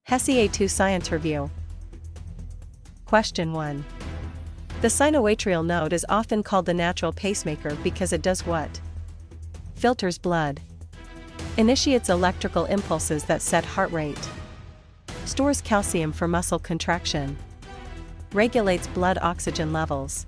HESI A2 Science Review. Question 1. The sinoatrial node is often called the natural pacemaker because it does what? Filters blood. Initiates electrical impulses that set heart rate. Stores calcium for muscle contraction. Regulates blood oxygen levels.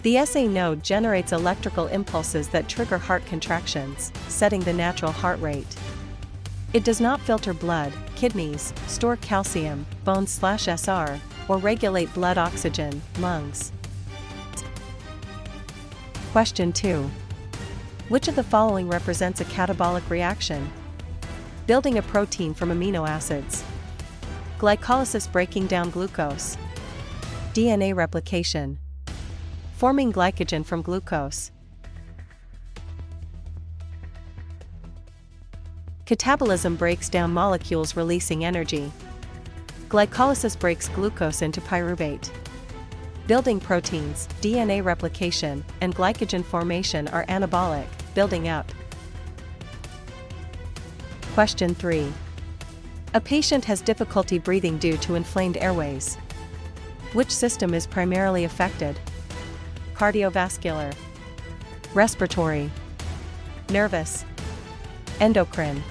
The SA node generates electrical impulses that trigger heart contractions, setting the natural heart rate. It does not filter blood, kidneys, store calcium, bones/SR, or regulate blood oxygen, lungs. Question 2. Which of the following represents a catabolic reaction? Building a protein from amino acids. Glycolysis breaking down glucose. DNA replication. Forming glycogen from glucose. Catabolism breaks down molecules releasing energy. Glycolysis breaks glucose into pyruvate. Building proteins, DNA replication, and glycogen formation are anabolic, building up. Question 3. A patient has difficulty breathing due to inflamed airways. Which system is primarily affected? Cardiovascular, respiratory, nervous, endocrine.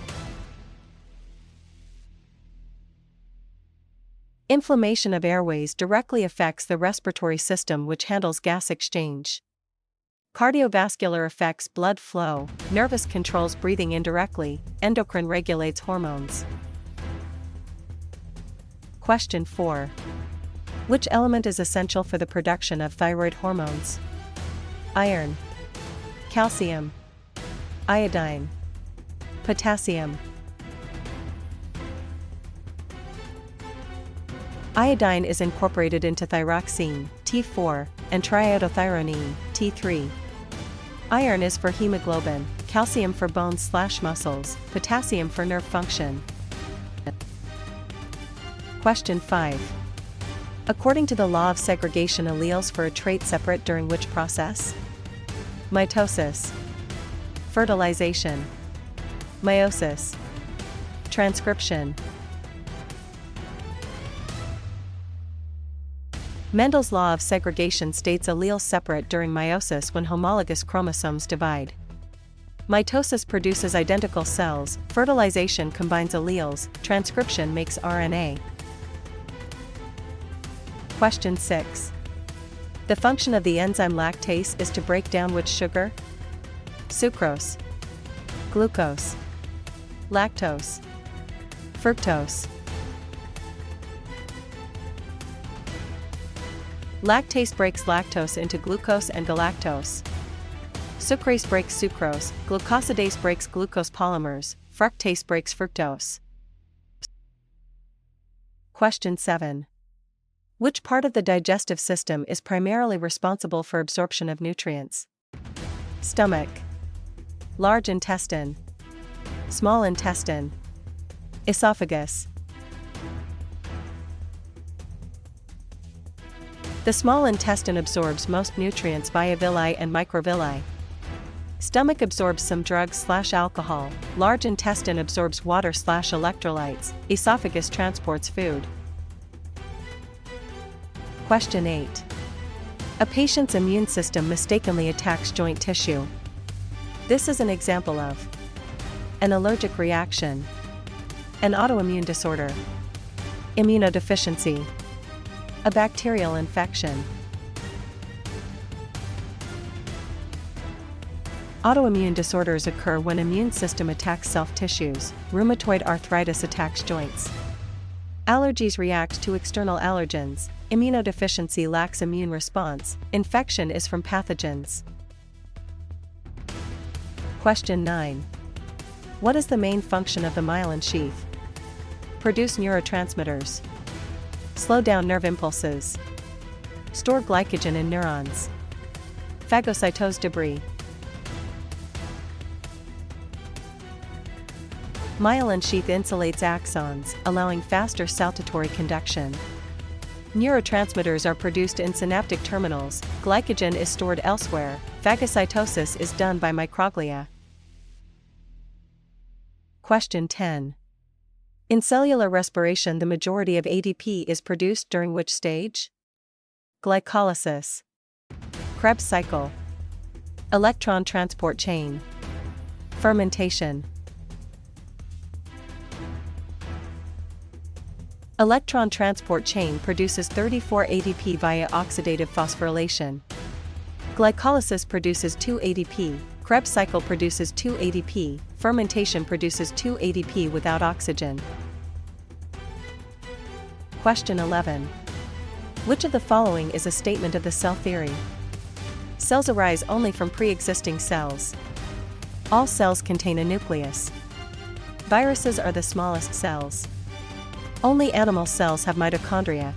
Inflammation of airways directly affects the respiratory system, which handles gas exchange. Cardiovascular affects blood flow, nervous controls breathing indirectly, endocrine regulates hormones. Question 4. Which element is essential for the production of thyroid hormones? Iron, calcium, iodine, potassium. Iodine is incorporated into thyroxine, T4, and triiodothyronine, T3. Iron is for hemoglobin, calcium for bones/muscles, potassium for nerve function. Question 5. According to the law of segregation, alleles for a trait separate during which process? Mitosis, fertilization, meiosis, transcription. Mendel's law of segregation states alleles separate during meiosis when homologous chromosomes divide. Mitosis produces identical cells, fertilization combines alleles, transcription makes RNA. Question 6. The function of the enzyme lactase is to break down which sugar? Sucrose, glucose, lactose, fructose. Lactase breaks lactose into glucose and galactose. Sucrase breaks sucrose, glucosidase breaks glucose polymers, fructase breaks fructose. Question 7. Which part of the digestive system is primarily responsible for absorption of nutrients? Stomach, large intestine, small intestine, esophagus. The small intestine absorbs most nutrients via villi and microvilli. Stomach absorbs some drugs/alcohol, large intestine absorbs water/electrolytes, esophagus transports food. Question 8. A patient's immune system mistakenly attacks joint tissue. This is an example of an allergic reaction, an autoimmune disorder, immunodeficiency, a bacterial infection. Autoimmune disorders occur when immune system attacks self-tissues. Rheumatoid arthritis attacks joints. Allergies react to external allergens. Immunodeficiency lacks immune response. Infection is from pathogens. Question 9. What is the main function of the myelin sheath? Produce neurotransmitters. Slow down nerve impulses. Store glycogen in neurons. Phagocytose debris. Myelin sheath insulates axons, allowing faster saltatory conduction. Neurotransmitters are produced in synaptic terminals, glycogen is stored elsewhere, phagocytosis is done by microglia. Question 10. In cellular respiration, the majority of ADP is produced during which stage? Glycolysis, Krebs cycle, electron transport chain, fermentation. Electron transport chain produces 34 ADP via oxidative phosphorylation. Glycolysis produces 2 ADP, Krebs cycle produces 2 ADP, fermentation produces 2 ADP without oxygen. Question 11. Which of the following is a statement of the cell theory? Cells arise only from pre-existing cells. All cells contain a nucleus. Viruses are the smallest cells. Only animal cells have mitochondria.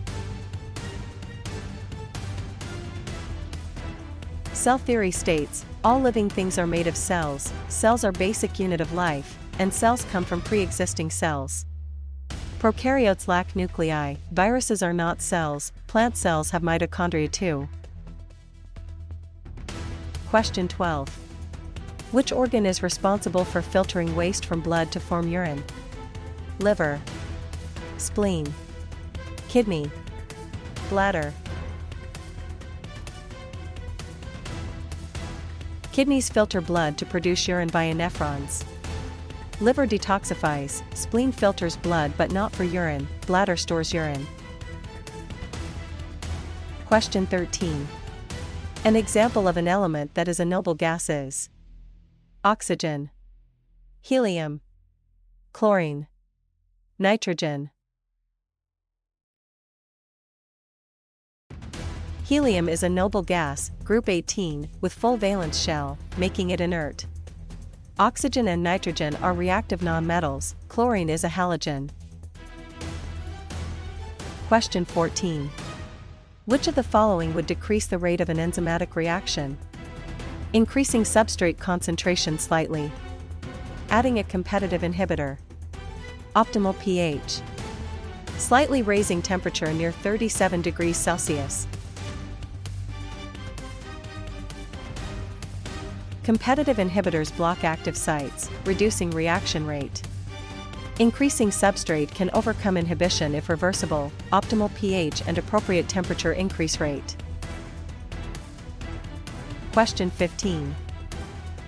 Cell theory states, all living things are made of cells, cells are basic unit of life, and cells come from pre-existing cells. Prokaryotes lack nuclei, viruses are not cells, plant cells have mitochondria too. Question 12. Which organ is responsible for filtering waste from blood to form urine? Liver, spleen, kidney, bladder. Kidneys filter blood to produce urine via nephrons. Liver detoxifies, spleen filters blood but not for urine, bladder stores urine. Question 13. An example of an element that is a noble gas is oxygen, helium, chlorine, nitrogen. Helium is a noble gas, group 18, with full valence shell, making it inert. Oxygen and nitrogen are reactive nonmetals, chlorine is a halogen. Question 14. Which of the following would decrease the rate of an enzymatic reaction? Increasing substrate concentration slightly. Adding a competitive inhibitor. Optimal pH. Slightly raising temperature near 37 degrees Celsius. Competitive inhibitors block active sites, reducing reaction rate. Increasing substrate can overcome inhibition if reversible. Optimal pH and appropriate temperature increase rate. Question 15.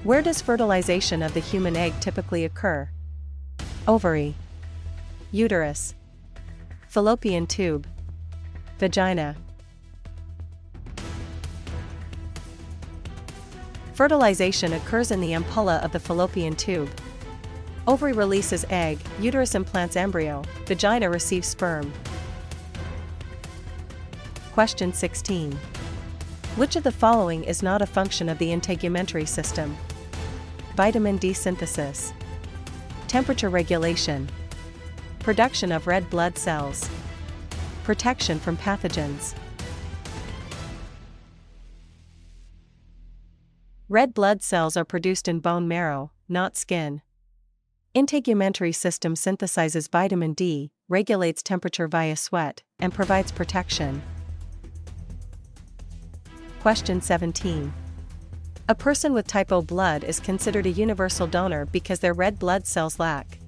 Where does fertilization of the human egg typically occur? Ovary, uterus, fallopian tube, vagina. Fertilization occurs in the ampulla of the fallopian tube. Ovary releases egg, uterus implants embryo, vagina receives sperm. Question 16. Which of the following is not a function of the integumentary system? Vitamin D synthesis, temperature regulation, production of red blood cells, protection from pathogens. Red blood cells are produced in bone marrow, not skin. Integumentary system synthesizes vitamin D, regulates temperature via sweat, and provides protection. Question 17. A person with type O blood is considered a universal donor because their red blood cells lack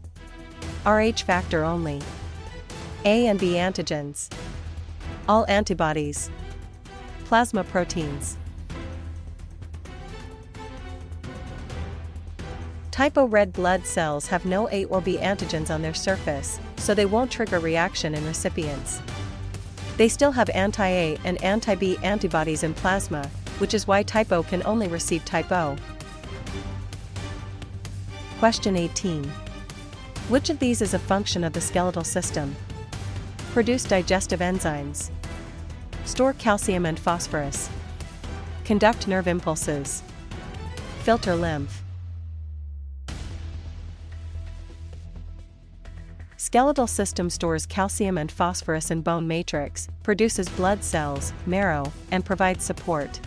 Rh factor only, A and B antigens, all antibodies, plasma proteins. Type O red blood cells have no A or B antigens on their surface, so they won't trigger reaction in recipients. They still have anti-A and anti-B antibodies in plasma, which is why type O can only receive type O. Question 18. Which of these is a function of the skeletal system? Produce digestive enzymes, store calcium and phosphorus, conduct nerve impulses, filter lymph. Skeletal system stores calcium and phosphorus in bone matrix, produces blood cells, marrow, and provides support.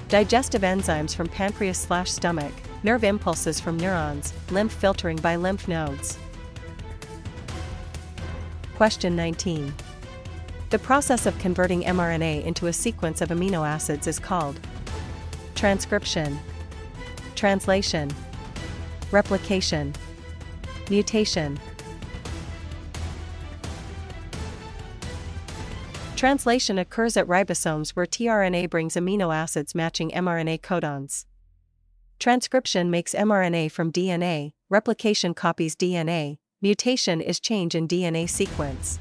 Digestive enzymes from pancreas/stomach, nerve impulses from neurons, lymph filtering by lymph nodes. Question 19. The process of converting mRNA into a sequence of amino acids is called transcription, translation, replication. Mutation. Translation occurs at ribosomes where tRNA brings amino acids matching mRNA codons. Transcription makes mRNA from DNA, replication copies DNA, mutation is change in DNA sequence.